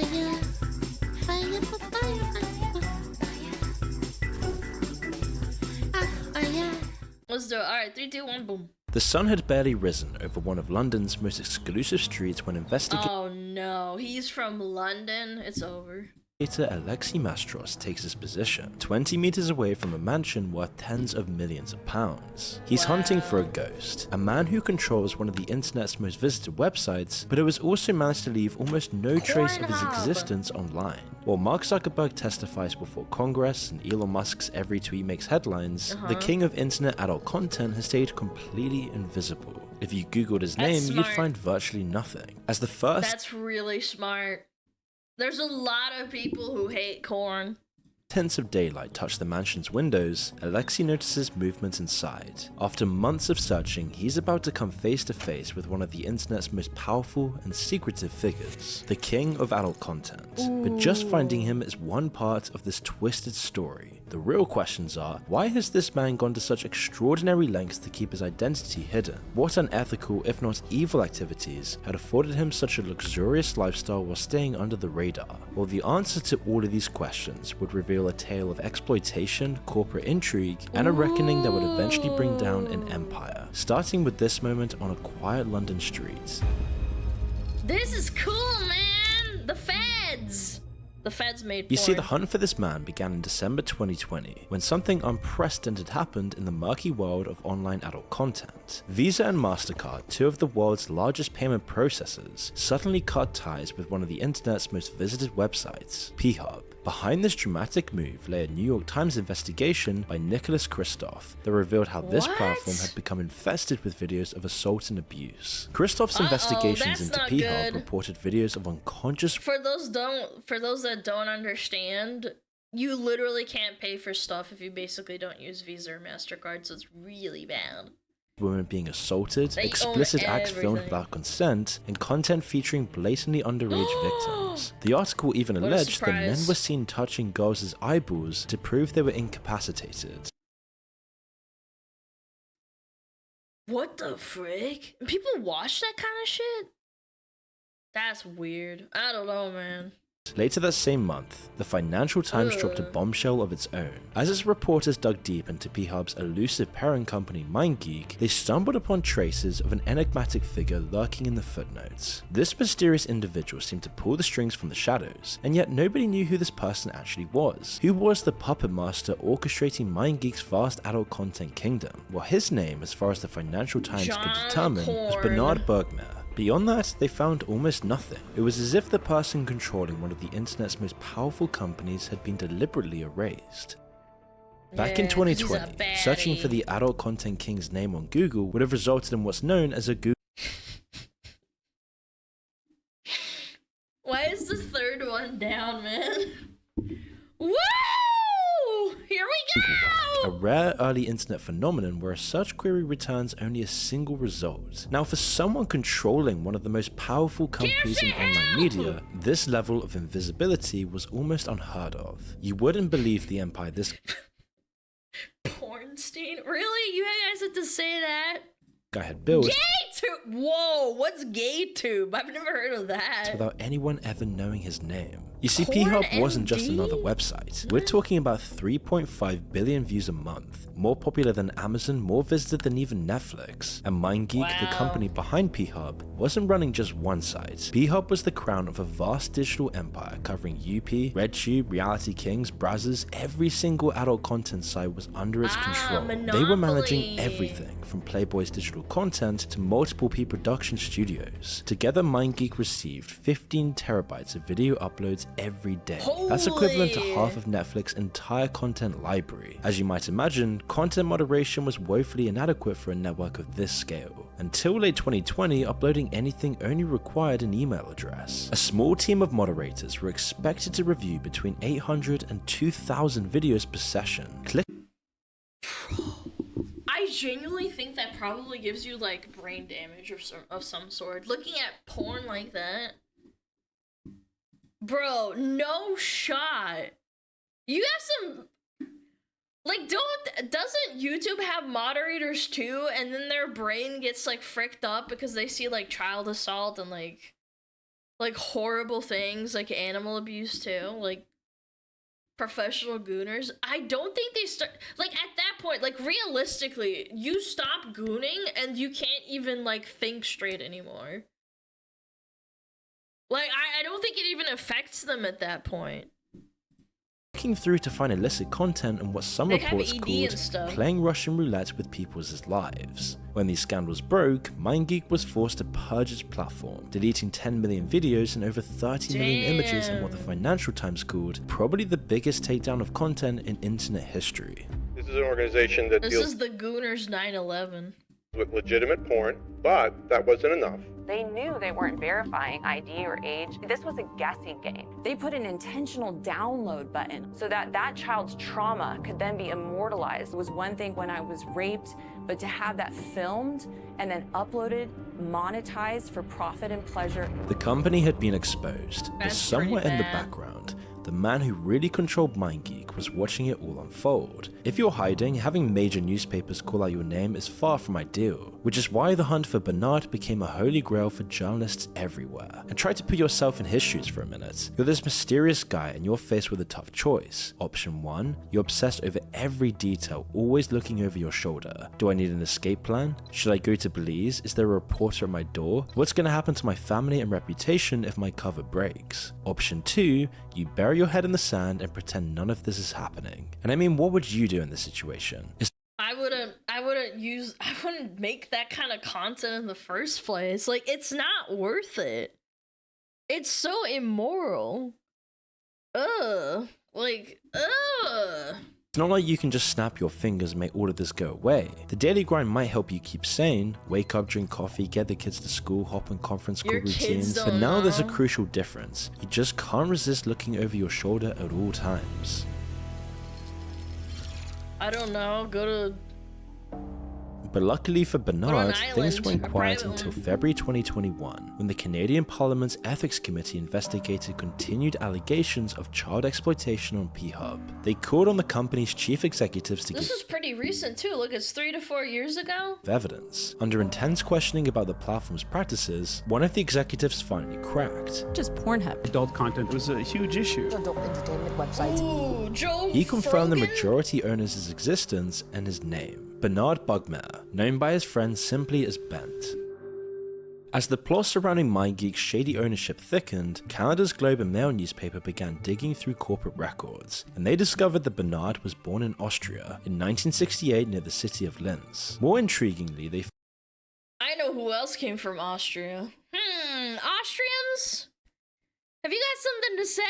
fire, fire, fire. Let's do it. All right, 3, 2, 1, boom. The sun had barely risen over one of London's most exclusive streets when investigator Oh no, he's from London. It's over. Alexei Mastros takes his position 20 meters away from a mansion worth tens of millions of pounds. He's hunting for a ghost, a man who controls one of the internet's most visited websites, but who has also managed to leave almost no trace of his existence online. While Mark Zuckerberg testifies before Congress and Elon Musk's every tweet makes headlines, the king of internet adult content has stayed completely invisible. If you googled his name, you'd find virtually nothing. As the first— That's really smart. There's a lot of people who hate corn. hints of daylight touch the mansion's windows, Alexei notices movement inside. After months of searching, he's about to come face to face with one of the internet's most powerful and secretive figures, the king of adult content. But just finding him is one part of this twisted story. The real questions are, why has this man gone to such extraordinary lengths to keep his identity hidden? What unethical, if not evil activities had afforded him such a luxurious lifestyle while staying under the radar? Well, the answer to all of these questions would reveal a tale of exploitation, corporate intrigue, and a reckoning that would eventually bring down an empire. Starting with this moment on a quiet London street. This is cool, man! The feds! The feds made porn. You see, the hunt for this man began in December 2020, when something unprecedented happened in the murky world of online adult content. Visa and MasterCard, two of the world's largest payment processors, suddenly cut ties with one of the internet's most visited websites, P-Hub. Behind this dramatic move lay a New York Times investigation by Nicholas Kristof that revealed how this platform had become infested with videos of assault and abuse. Kristof's investigations into P-Hub reported videos of unconscious— For those that don't understand, you literally can't pay for stuff if you basically don't use Visa or MasterCard, so it's really bad. women being assaulted, explicit acts filmed without consent, and content featuring blatantly underage victims. The article even alleged that men were seen touching girls' eyeballs to prove they were incapacitated. What the frick? People watch that kind of shit? That's weird. I don't know, man. Later that same month, the Financial Times dropped a bombshell of its own. As its reporters dug deep into P-Hub's elusive parent company MindGeek, they stumbled upon traces of an enigmatic figure lurking in the footnotes. This mysterious individual seemed to pull the strings from the shadows, and yet nobody knew who this person actually was. Who was the puppet master orchestrating MindGeek's vast adult content kingdom? Well, his name, as far as the Financial Times could determine, was Bernard Bergmer. Beyond that, they found almost nothing. It was as if the person controlling one of the internet's most powerful companies had been deliberately erased. Back in 2020, searching for the adult content king's name on Google would have resulted in what's known as a Google. Why is the third one down, man? Woo! Here we go! A rare early internet phenomenon where a search query returns only a single result. Now, for someone controlling one of the most powerful companies in online media, this level of invisibility was almost unheard of. You wouldn't believe the empire this Pornstein? Really? You guys had to say that? guy had built. GayTube! Whoa, what's GayTube? I've never heard of that. Without anyone ever knowing his name. You see, P-Hub wasn't just another website. We're talking about 3.5 billion views a month, more popular than Amazon, more visited than even Netflix. And MindGeek, the company behind P-Hub, wasn't running just one site. P-Hub was the crown of a vast digital empire covering UP, RedTube, Reality Kings, Brazzers. Every single adult content site was under its control. They were managing everything from Playboy's digital content to multiple P-production studios. Together, MindGeek received 15 terabytes of video uploads every day. That's equivalent to half of Netflix's entire content library. As you might imagine, content moderation was woefully inadequate for a network of this scale. Until late 2020, uploading anything only required an email address. A small team of moderators were expected to review between 800 and 2,000 videos per session. I genuinely think that probably gives you like brain damage of some sort. Looking at porn like that. Bro, no shot. You have some, like, doesn't YouTube have moderators too, and then their brain gets like fricked up because they see like child assault and like like horrible things, like animal abuse too, like professional gooners. I don't think they start, like, at that point, like, realistically, you stop gooning and you can't even, like, think straight anymore. Like, I don't think it even affects them at that point. Looking through to find illicit content and what some They have reports ED called and stuff. playing Russian roulette with people's lives. When these scandals broke, MindGeek was forced to purge its platform, deleting 10 million videos and over 30 million images in what the Financial Times called probably the biggest takedown of content in internet history. This is an organization that This deals is the Gooners 9/11. with legitimate porn, but that wasn't enough. They knew they weren't verifying ID or age. This was a guessing game. They put an intentional download button so that that child's trauma could then be immortalized. It was one thing when I was raped, but to have that filmed and then uploaded, monetized for profit and pleasure. The company had been exposed, but That's somewhere pretty in the bad. background, the man who really controlled MindGeek was watching it all unfold. If you're hiding, having major newspapers call out your name is far from ideal, which is why the hunt for Bernard became a holy grail for journalists everywhere. And try to put yourself in his shoes for a minute. You're this mysterious guy and you're faced with a tough choice. Option 1, you're obsessed over every detail, always looking over your shoulder. Do I need an escape plan? Should I go to Belize? Is there a reporter at my door? What's going to happen to my family and reputation if my cover breaks? Option 2, you bury your head in the sand and pretend none of this is happening. And I mean, what would you do in this situation? I wouldn't make that kind of content in the first place. Like, it's not worth it. It's so immoral. Ugh. Like, ugh. It's not like you can just snap your fingers and make all of this go away. The daily grind might help you keep sane, wake up, drink coffee, get the kids to school, hop on conference call Your kids routines, but don't now there's a know. crucial difference. You just can't resist looking over your shoulder at all times. I don't know. Go to. But luckily for Bernard, things island, went a quiet private until one. February 2021, when the Canadian Parliament's Ethics Committee investigated continued allegations of child exploitation on P-Hub. They called on the company's chief executives to This give is pretty recent too. Look, it's 3 to 4 years ago. evidence. Under intense questioning about the platform's practices, one of the executives finally cracked. Just Pornhub. Adult content was a huge issue. adult entertainment websites. Ooh, Joe. He confirmed the Rogan? majority owner's existence and his name, Bernard Bugmare, known by his friends simply as Bent. As the plot surrounding MindGeek's shady ownership thickened, Canada's Globe and Mail newspaper began digging through corporate records, and they discovered that Bernard was born in Austria in 1968 near the city of Linz. More intriguingly, they I know who else came from Austria. Austrians? Have you got something to say?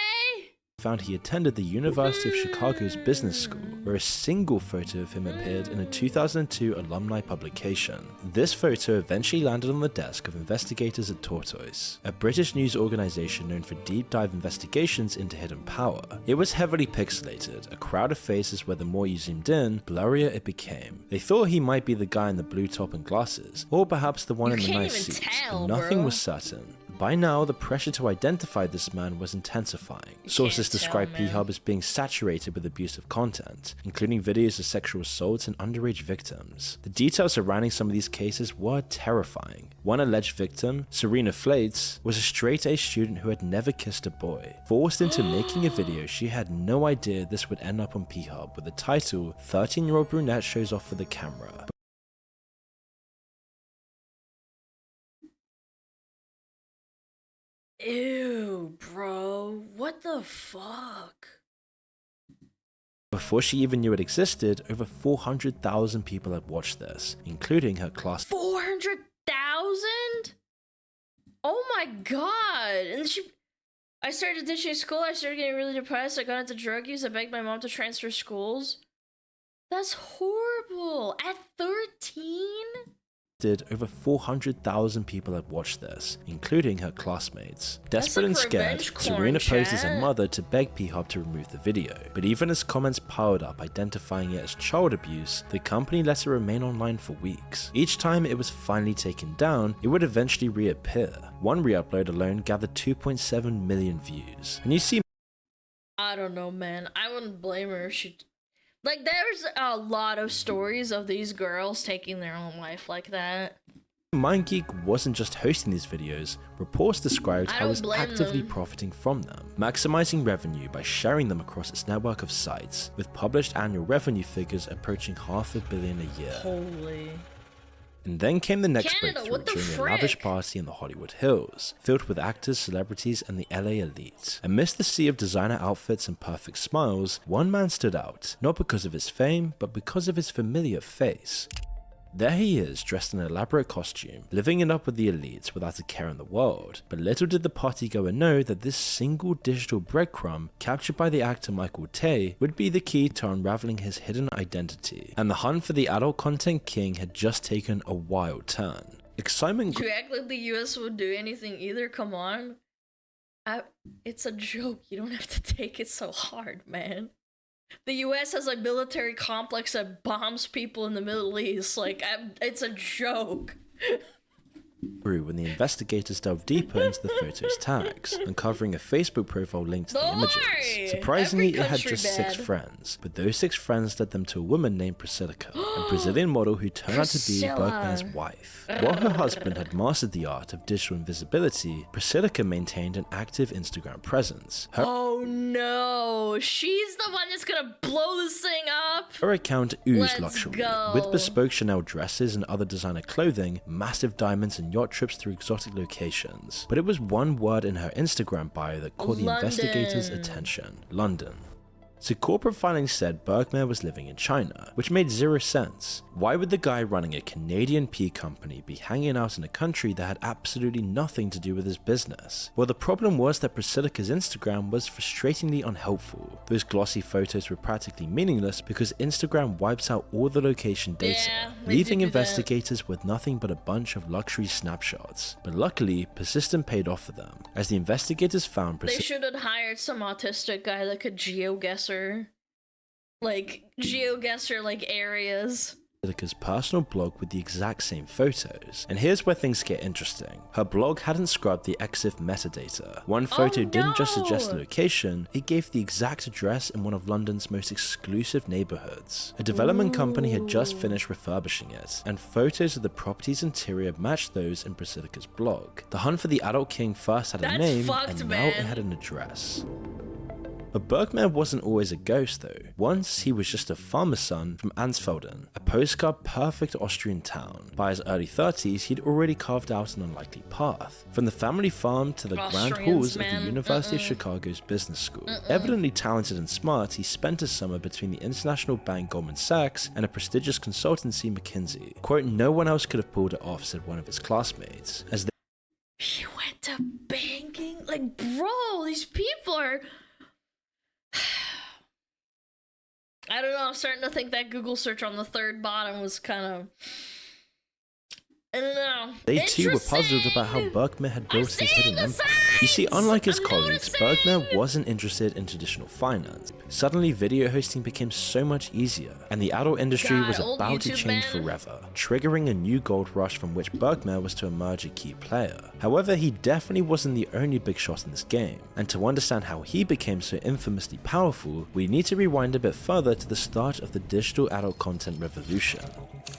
found he attended the University of Chicago's Business School, where a single photo of him appeared in a 2002 alumni publication. This photo eventually landed on the desk of investigators at Tortoise, a British news organization known for deep dive investigations into hidden power. It was heavily pixelated, a crowd of faces where the more you zoomed in, blurrier it became. They thought he might be the guy in the blue top and glasses, or perhaps the one You in the can't nice even suit, tell, but nothing bro. was certain. By now, the pressure to identify this man was intensifying. Sources can't tell, describe man. P-Hub as being saturated with abusive content, including videos of sexual assaults and underage victims. The details surrounding some of these cases were terrifying. One alleged victim, Serena Flates, was a straight-A student who had never kissed a boy. Forced into making a video, she had no idea this would end up on P-Hub with the title, 13-year-old brunette shows off for the camera. Ew, bro. What the fuck? Before she even knew it existed, over 400,000 people had watched this, including her class 400,000? Oh my god. And I started ditching school. I started getting really depressed. I got into drug use. I begged my mom to transfer schools. That's horrible. At 13? over 400,000 people had watched this, including her classmates. That's Desperate like and scared, revenge porn, Serena posed as her chat. mother to beg P-Hub to remove the video. But even as comments piled up identifying it as child abuse, the company let it remain online for weeks. Each time it was finally taken down, it would eventually reappear. One re-upload alone gathered 2.7 million views. And you see I don't know, man. I wouldn't blame her if she... Like, there's a lot of stories of these girls taking their own life like that. MindGeek wasn't just hosting these videos, reports described I how it was don't blame actively them. profiting from them, maximizing revenue by sharing them across its network of sites, with published annual revenue figures approaching $500 million a year. Holy. And then came the next Canada, breakthrough what the during a lavish frick? party in the Hollywood Hills, filled with actors, celebrities, and the LA elite. Amidst the sea of designer outfits and perfect smiles, one man stood out, not because of his fame, but because of his familiar face. There he is, dressed in an elaborate costume, living it up with the elites without a care in the world. But little did the partygoer know that this single digital breadcrumb, captured by the actor Michael Tay, would be the key to unraveling his hidden identity. And the hunt for the adult content king had just taken a wild turn. Excitement You act like the US would do anything either, come on. It's a joke, you don't have to take it so hard, man. The US has a military complex that bombs people in the Middle East, like, it's a joke. grew when the investigators delved deeper into the photos' tags, uncovering a Facebook profile linked to the Don't images. worry, Surprisingly, every it had country just 6 bad. friends, but those 6 friends led them to a woman named Priscilla, a Brazilian model who turned out to be Priscilla. Bergman's wife. While her husband had mastered the art of digital invisibility, Priscilla maintained an active Instagram presence. Oh no, she's the one that's gonna blow this thing up. Her account oozed Let's luxury, go. with bespoke Chanel dresses and other designer clothing, massive diamonds and yacht trips through exotic locations. But it was one word in her Instagram bio that caught the investigators' London. attention: London. So corporate filing said Bergman was living in China, which made 0 sense. Why would the guy running a Canadian pea company be hanging out in a country that had absolutely nothing to do with his business? Well, the problem was that Priscilla's Instagram was frustratingly unhelpful. Those glossy photos were practically meaningless because Instagram wipes out all the location data, Yeah, they leaving do that. investigators with nothing but a bunch of luxury snapshots. But luckily, persistent paid off for them, as the investigators found They should have hired some autistic guy that could geoguess her. Like, geoguess her, like, areas. Priscilla's personal blog with the exact same photos. And here's where things get interesting. Her blog hadn't scrubbed the EXIF metadata. One photo didn't just suggest the no. location, it gave the exact address in one of London's most exclusive neighborhoods. A development company had just finished refurbishing it, and photos of the property's interior matched those in Priscilla's blog. The hunt for the adult king first had a That's name, fucked, and now man. it had an address. But Bergman wasn't always a ghost though. Once he was just a farmer's son from Ansfelden, a postcard perfect Austrian town. By his early 30s, he'd already carved out an unlikely path. From the family farm to the grand Austrians, halls of man. the University of Chicago's business school. Evidently talented and smart, he spent a summer between the international bank Goldman Sachs and a prestigious consultancy McKinsey. Quote, "No one else could have pulled it off," said one of his classmates. As they He went to banking? Like, bro, these people are... I don't know, I'm starting to think that Google search on the third bottom was kind of... I don't know. They too were puzzled about how Interesting. Bergman had built his seeing hidden the empire. You see, signs! unlike his I'm colleagues, noticing! Bergman wasn't interested in traditional finance. Suddenly, video hosting became so much easier, and the adult industry God, was old about to YouTube change man. forever, triggering a new gold rush from which Bergman was to emerge a key player. However, he definitely wasn't the only big shot in this game, and to understand how he became so infamously powerful, we need to rewind a bit further to the start of the digital adult content revolution.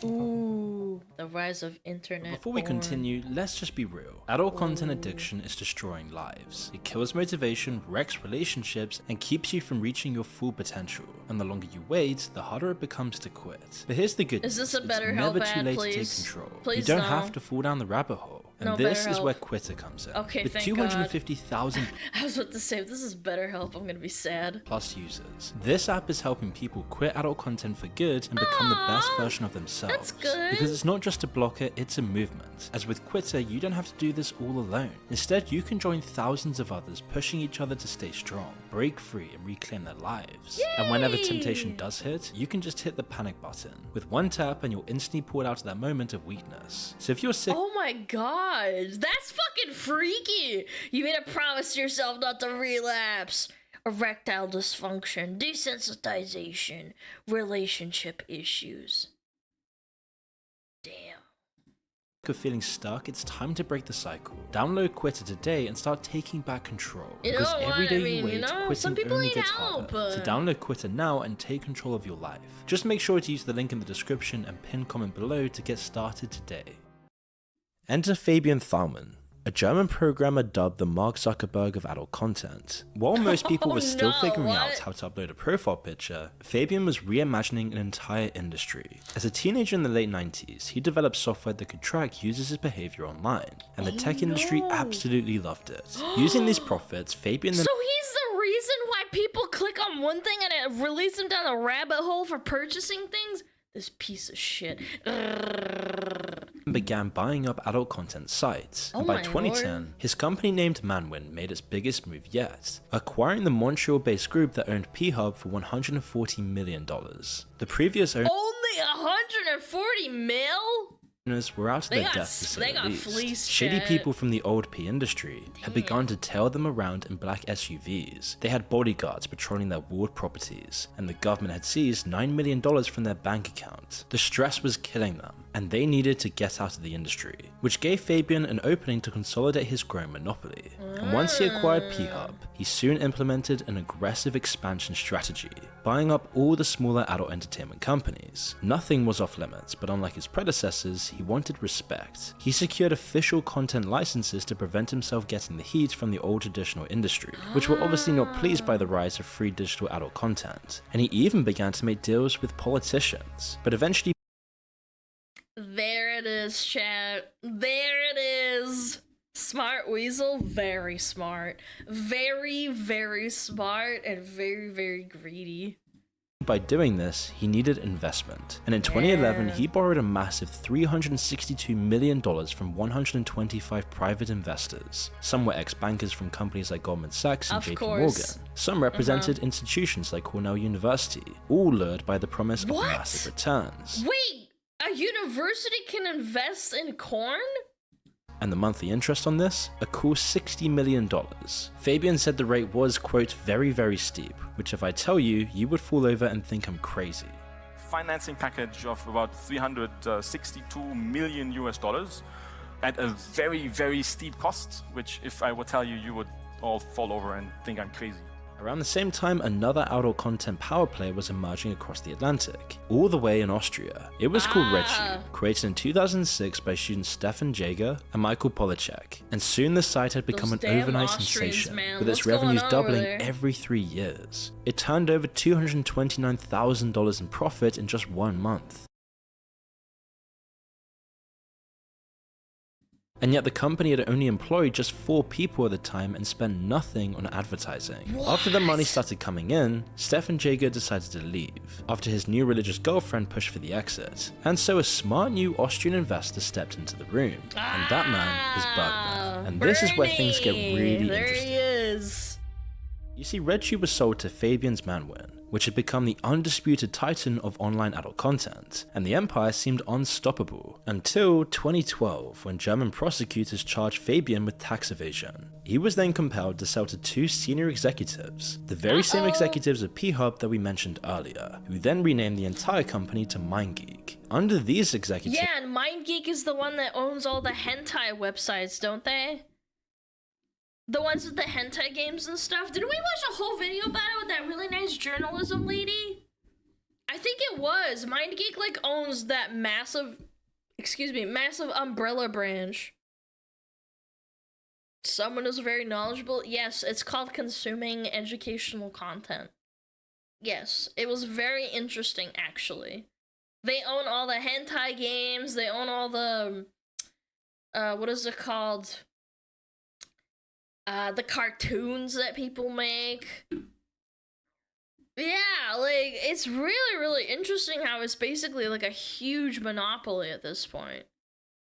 Ooh, the rise of internet Before we porn. continue, let's just be real. Adult content addiction is destroying lives. It kills motivation, wrecks relationships, and keeps you from reaching your full potential. And the longer you wait, the harder it becomes to quit. But here's the good news. Is this a It's BetterHelp never too ad, late to please? take control. You Please don't no. have to fall down the rabbit hole. And No this is BetterHelp. where Quitter comes in. Okay, With thank 250,000 I was about to say, if this is BetterHelp, I'm gonna be sad. plus users. This app is helping people quit adult content for good and become the best Aw, version of themselves. that's good. Because it's not just a blocker, it's a movement. As with Quitter, you don't have to do this all alone. Instead, you can join thousands of others pushing each other to stay strong, break free, and reclaim their lives. And whenever temptation does hit, you can just hit the panic button. With one tap and you're instantly pulled out of that moment of weakness. So if you're sick Oh my god, that's fucking freaky! You made a promise to yourself not to relapse. Erectile dysfunction, desensitization, relationship issues. Damn. of feeling stuck, it's time to break the cycle. Download Quitter today and start taking back control. You know Because what? every day I you mean, wait, you know, quitting some people only need gets help, harder. So download Quitter now and take control of your life. Just make sure to use the link in the description and pinned comment below to get started today. Enter Fabian Thalmann, a German programmer dubbed the Mark Zuckerberg of adult content. While most people were still figuring out how to upload a profile picture, Fabian was reimagining an entire industry. As a teenager in the late 90s, he developed software that could track users' behavior online, and the tech industry absolutely loved it. Using these profits, Fabian then— So he's the reason why people click on one thing and it releases them down a rabbit hole for purchasing things? This piece of shit. began buying up adult content sites, and by 2010, his company named Manwin made its biggest move yet, acquiring the Montreal-based group that owned P-Hub for $140 million. The previous owners Only 140 mil? were out of their depth, to say the least. Fleeced, Shady chat. people from the old P industry had begun to tail them around in black SUVs. They had bodyguards patrolling their walled properties, and the government had seized $9 million from their bank account. The stress was killing them, and they needed to get out of the industry, which gave Fabian an opening to consolidate his growing monopoly. And once he acquired P-Hub, he soon implemented an aggressive expansion strategy, buying up all the smaller adult entertainment companies. Nothing was off limits, but unlike his predecessors, he wanted respect. He secured official content licenses to prevent himself getting the heat from the old traditional industry, which were obviously not pleased by the rise of free digital adult content. And he even began to make deals with politicians, but eventually— There it is, chat. There it is. Smart Weasel, very smart. Very, very smart and very, very greedy. by doing this, he needed investment, and in 2011 he borrowed a massive $362 million from 125 private investors. Some were ex-bankers from companies like Goldman Sachs and JP Morgan. Some represented institutions like Cornell University, all lured by the promise of massive returns. Wait, a university can invest in corn? And the monthly interest on this? A cool $60 million. Fabian said the rate was, quote, very, very steep, which if I tell you, you would fall over and think I'm crazy. Financing package of about $362 million at a very, very steep cost, which if I would tell you, you would all fall over and think I'm crazy. Around the same time, another outdoor content power play was emerging across the Atlantic, all the way in Austria. It was called RedTube, created in 2006 by students Stefan Jaeger and Michael Polacek, and soon the site had become an overnight sensation, with its revenues doubling every 3 years. It turned over $229,000 in profit in just 1 month. And yet the company had only employed just 4 people at the time and spent nothing on advertising. After the money started coming in, Stefan Jaeger decided to leave, after his new religious girlfriend pushed for the exit. And so a smart new Austrian investor stepped into the room, and that man is Bergman. And this is where things get really interesting. He is. You see, RedTube was sold to Fabian's Manwin, which had become the undisputed titan of online adult content, and the empire seemed unstoppable, until 2012, when German prosecutors charged Fabian with tax evasion. He was then compelled to sell to 2 senior executives, the very same executives at P-Hub that we mentioned earlier, who then renamed the entire company to MindGeek. Under these executives— Yeah, and MindGeek is the one that owns all the hentai websites, don't they? The ones with the hentai games and stuff. Didn't we watch a whole video about it with that really nice journalism lady? I think it was. MindGeek like owns that massive umbrella branch. Someone is very knowledgeable. Yes, it's called consuming educational content. Yes, it was very interesting actually. They own all the hentai games, they own all the what is it called? The cartoons that people make. Yeah, like, it's really, really interesting how it's basically like a huge monopoly at this point.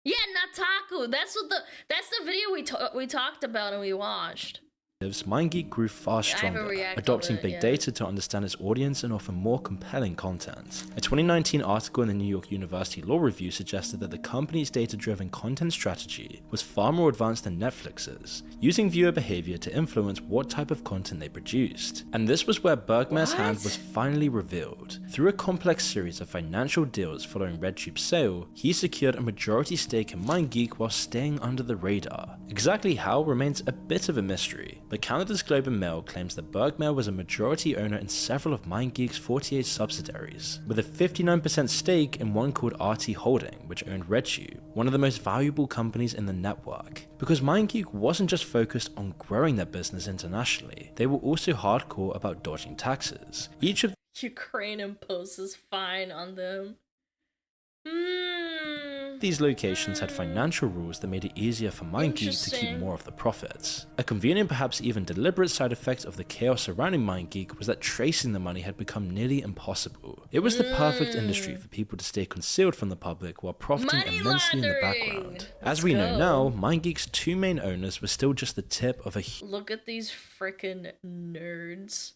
Yeah, Nataku, that's the video we talked about and we watched. MindGeek grew far stronger, adopting big data to understand its audience and offer more compelling content. A 2019 article in the New York University Law Review suggested that the company's data-driven content strategy was far more advanced than Netflix's, using viewer behavior to influence what type of content they produced. And this was where Bergman's hand was finally revealed. Through a complex series of financial deals following RedTube's sale, he secured a majority stake in MindGeek while staying under the radar. Exactly how remains a bit of a mystery, but Canada's Globe and Mail claims that Bergmair was a majority owner in several of MindGeek's 48 subsidiaries, with a 59% stake in one called RT Holding, which owned RedShoe, one of the most valuable companies in the network. Because MindGeek wasn't just focused on growing their business internationally, they were also hardcore about dodging taxes. Each of Ukraine imposes fine on them. these locations had financial rules that made it easier for MindGeek to keep Interesting. more of the profits. A convenient, perhaps even deliberate side effect of the chaos surrounding MindGeek was that tracing the money had become nearly impossible. It was the perfect industry for people to stay concealed from the public while profiting Money immensely in the laundering! background. Let's As we know go. now, MindGeek's two main owners were still just the tip of a Look at these frickin' nerds.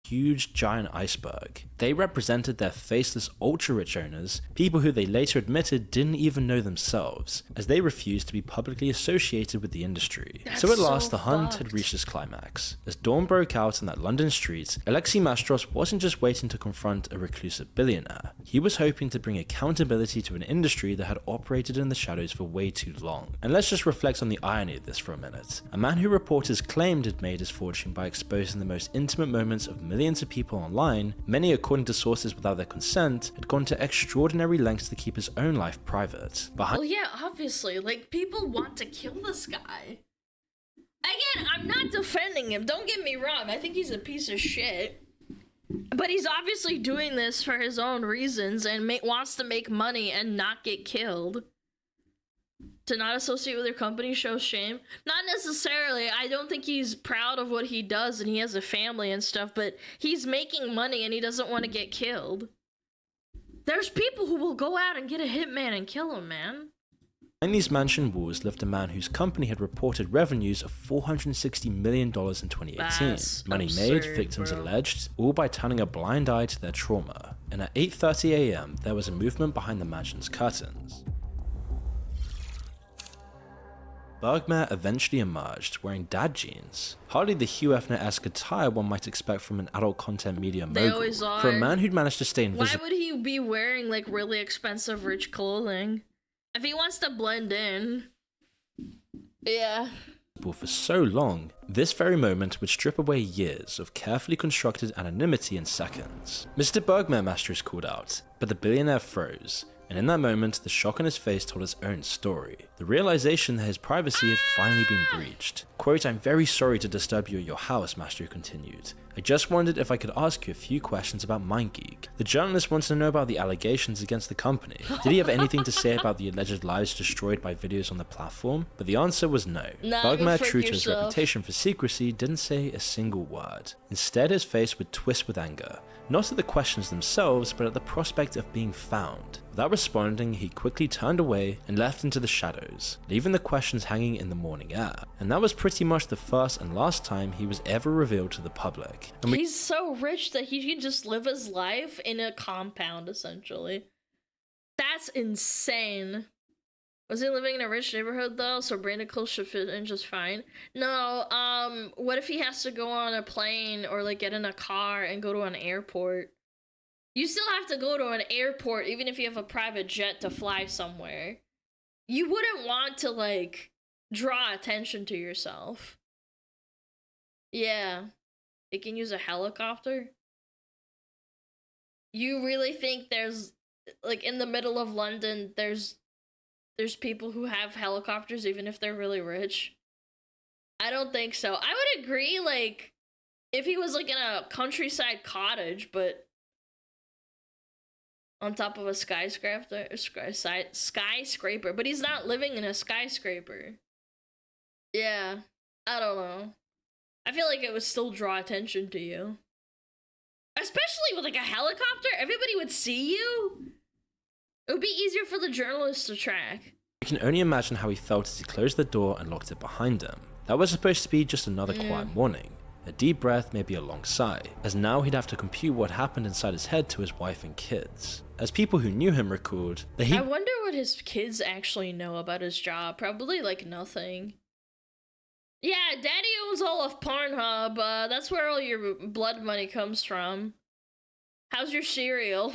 huge giant iceberg. They represented their faceless ultra-rich owners, people who they later admitted didn't even know themselves, as they refused to be publicly associated with the industry. That's So at so last the hunt fucked. had reached its climax. As dawn broke out on that London street, Alexei Mastros wasn't just waiting to confront a reclusive billionaire. He was hoping to bring accountability to an industry that had operated in the shadows for way too long. And let's just reflect on the irony of this for a minute. A man who reporters claimed had made his fortune by exposing the most intimate moments of millions of people online, many according to sources without their consent, had gone to extraordinary lengths to keep his own life private. Well, yeah, obviously. Like, people want to kill this guy. Again, I'm not defending him. Don't get me wrong. I think he's a piece of shit. But he's obviously doing this for his own reasons and wants to make money and not get killed. To not associate with your company shows shame. Not necessarily. I don't think he's proud of what he does and he has a family and stuff, but he's making money and he doesn't want to get killed. There's people who will go out and get a hitman and kill him, man. Behind these mansion walls lived a man whose company had reported revenues of $460 million in 2018. That's Money made, absurd, victims bro. alleged, all by turning a blind eye to their trauma. And at 8:30 a.m., there was a movement behind the mansion's curtains. Bergmair eventually emerged wearing dad jeans. Hardly the Hugh Hefner-esque attire one might expect from an adult content media They mogul. always are. For a man who'd managed to stay Why invisible would he be wearing like really expensive rich clothing? If he wants to blend in. Yeah. for so long, this very moment would strip away years of carefully constructed anonymity in seconds. Mr. Bergmair Masters called out, but the billionaire froze, and in that moment, the shock on his face told its own story. The realization that his privacy had finally been breached. Quote, "I'm very sorry to disturb you at your house," Mastro continued. "I just wondered if I could ask you a few questions about MindGeek." The journalist wanted to know about the allegations against the company. Did he have anything to say about the alleged lives destroyed by videos on the platform? But the answer was no. Nah, go Bergmair, frick true to his yourself. reputation for secrecy, didn't say a single word. Instead, his face would twist with anger. Not at the questions themselves, but at the prospect of being found. Without responding, he quickly turned away and left into the shadows, leaving the questions hanging in the morning air. And that was pretty much the first and last time he was ever revealed to the public. And He's so rich that he can just live his life in a compound, essentially. That's insane. Was he living in a rich neighborhood though? So Brandon Close should fit in just fine. No, what if he has to go on a plane or like get in a car and go to an airport? You still have to go to an airport even if you have a private jet to fly somewhere. You wouldn't want to like draw attention to yourself. Yeah. They can use a helicopter? You really think there's like in the middle of London there's people who have helicopters even if they're really rich? I don't think so. I would agree like if he was like in a countryside cottage but on top of a skyscraper, but he's not living in a skyscraper. Yeah, I don't know. I feel like it would still draw attention to you. Especially with like a helicopter, everybody would see you. It would be easier for the journalists to track. you can only imagine how he felt as he closed the door and locked it behind him. That was supposed to be just another quiet morning. A deep breath, maybe a long sigh, as now he'd have to compute what happened inside his head to his wife and kids. As people who knew him recalled, that he I wonder what his kids actually know about his job. Probably like nothing. Yeah, Daddy owns all of Pornhub. That's where all your blood money comes from. How's your cereal?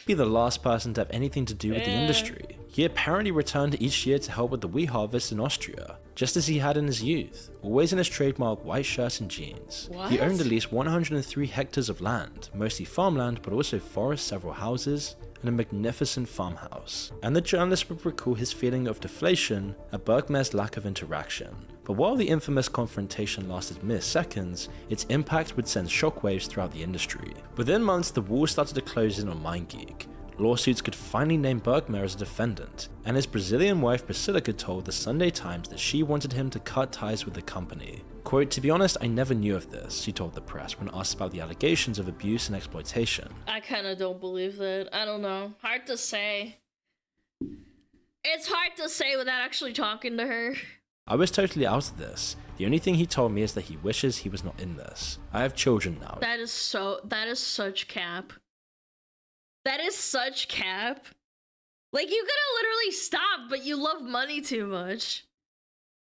be the last person to have anything to do with the Yeah. industry. He apparently returned each year to help with the wheat harvest in Austria, just as he had in his youth, always in his trademark white shirt and jeans. What? He owned at least 103 hectares of land, mostly farmland but also forests, several houses, and a magnificent farmhouse. And the journalist would recall his feeling of deflation at Bergmer's lack of interaction. But while the infamous confrontation lasted mere seconds, its impact would send shockwaves throughout the industry. Within months, the walls started to close in on MindGeek. Lawsuits could finally name Bergmer as a defendant, and his Brazilian wife Priscilla told the Sunday Times that she wanted him to cut ties with the company. Quote, "To be honest, I never knew of this," she told the press when asked about the allegations of abuse and exploitation. I kind of don't believe that. I don't know. Hard to say. It's hard to say without actually talking to her. I was totally out of this. The only thing he told me is that he wishes he was not in this. I have children now. That is such cap. That is such cap. Like, you could have literally stopped, but you love money too much.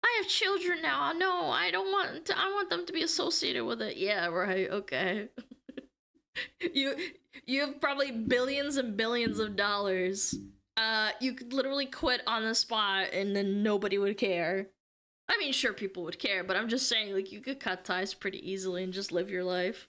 I have children now. No, I don't want to, I want them to be associated with it. Yeah, right. Okay. you have probably billions and billions of dollars. You could literally quit on the spot and then nobody would care. I mean, sure, people would care, but I'm just saying, like, you could cut ties pretty easily and just live your life.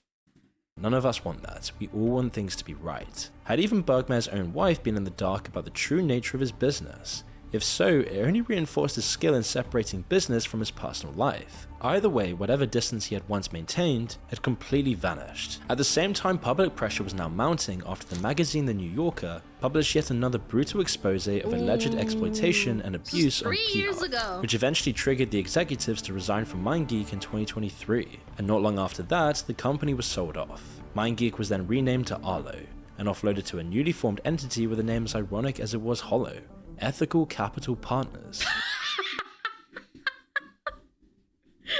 None of us want that. We all want things to be right. Had even Bergmer's own wife been in the dark about the true nature of his business? If so, it only reinforced his skill in separating business from his personal life. Either way, whatever distance he had once maintained had completely vanished. At the same time, public pressure was now mounting after the magazine The New Yorker published yet another brutal expose of alleged exploitation and abuse on 3 years P-Hub, ago. which eventually triggered the executives to resign from MindGeek in 2023. And not long after that, the company was sold off. MindGeek was then renamed to Arlo and offloaded to a newly formed entity with a name as ironic as it was hollow: Ethical Capital Partners.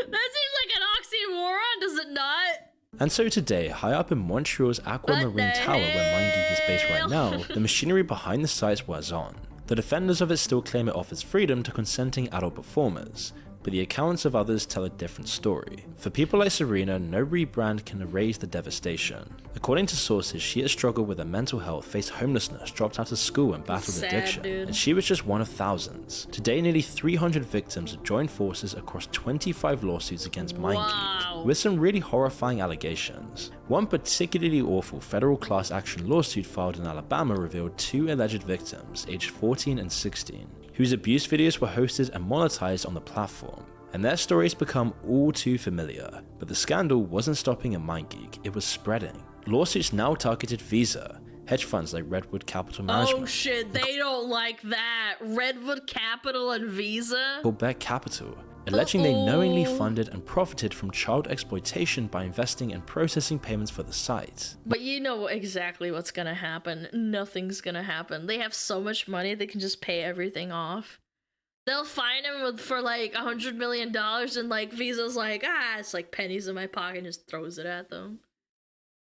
That seems like an oxymoron, does it not? And so today, high up in Montreal's Aquamarine What the Tower where MindGeek is based right hell? now, the machinery behind the site wears on. The defenders of it still claim it offers freedom to consenting adult performers, but the accounts of others tell a different story. For people like Serena, no rebrand can erase the devastation. According to sources, she has struggled with her mental health, faced homelessness, dropped out of school and battled Sad, addiction, dude. and she was just one of thousands. Today, nearly 300 victims have joined forces across 25 lawsuits against MindGeek, Wow. with some really horrifying allegations. One particularly awful federal class action lawsuit filed in Alabama revealed 2 alleged victims, aged 14 and 16, whose abuse videos were hosted and monetized on the platform. And their stories become all too familiar. But the scandal wasn't stopping at MindGeek, it was spreading. Lawsuits now targeted Visa, hedge funds like Redwood Capital Management, Oh shit, they don't like that. Redwood Capital and Visa? or Beck Capital, alleging they knowingly Uh-oh. funded and profited from child exploitation by investing and processing payments for the site. But you know exactly what's gonna happen. Nothing's gonna happen. They have so much money, they can just pay everything off. They'll fine him for like $100 million, and like Visa's like, it's like pennies in my pocket, and just throws it at them.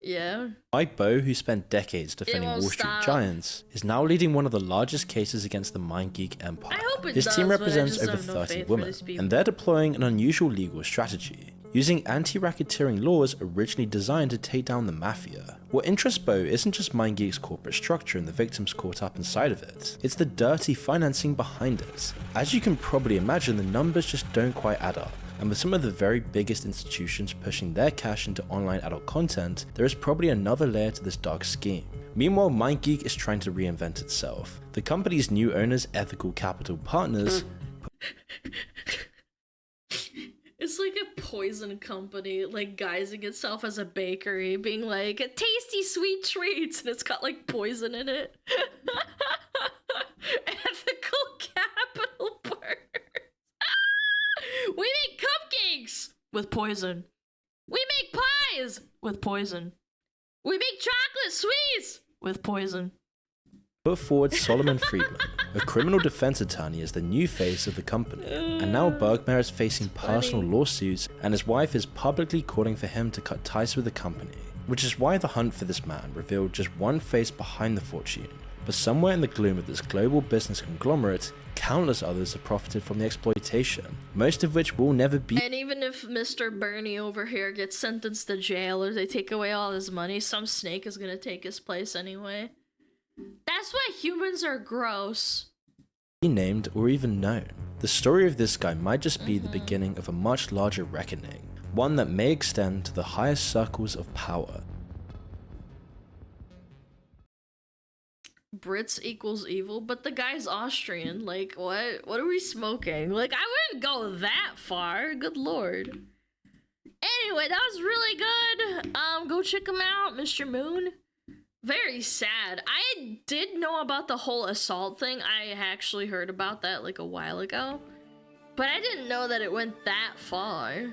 Yeah. Mike Bowe, who spent decades defending won't Wall Street stop. giants, is now leading one of the largest cases against the MindGeek empire. I hope it His does, team but I represents just over have no 30 faith for women, these people. and they're deploying an unusual legal strategy, using anti-racketeering laws originally designed to take down the mafia. What interests Bowe isn't just MindGeek's corporate structure and the victims caught up inside of it, it's the dirty financing behind it. As you can probably imagine, the numbers just don't quite add up. And with some of the very biggest institutions pushing their cash into online adult content, there is probably another layer to this dark scheme. Meanwhile, MindGeek is trying to reinvent itself. The company's new owners, Ethical Capital Partners, It's like a poison company, like guising itself as a bakery, being like, tasty sweet treats, and it's got like poison in it. Ethical Capital Partners. We make cupcakes with poison. We make pies with poison. We make chocolate sweets with poison. put forward Solomon Friedman, a criminal defense attorney, as the new face of the company. And now Bergmer is facing personal lawsuits, and his wife is publicly calling for him to cut ties with the company. Which is why the hunt for this man revealed just one face behind the fortune. But somewhere in the gloom of this global business conglomerate, countless others have profited from the exploitation, most of which will never be. And even if Mr. Bernie over here gets sentenced to jail or they take away all his money, some snake is gonna take his place anyway. That's why humans are gross. named or even known. The story of this guy might just be the beginning of a much larger reckoning, one that may extend to the highest circles of power. Brits equals evil, but the guy's Austrian. Like, what? What are we smoking? Like, I wouldn't go that far. Good lord. Anyway, that was really good. Go check him out, Mr. Moon. Very sad. I did know about the whole assault thing. I actually heard about that like a while ago, but I didn't know that it went that far.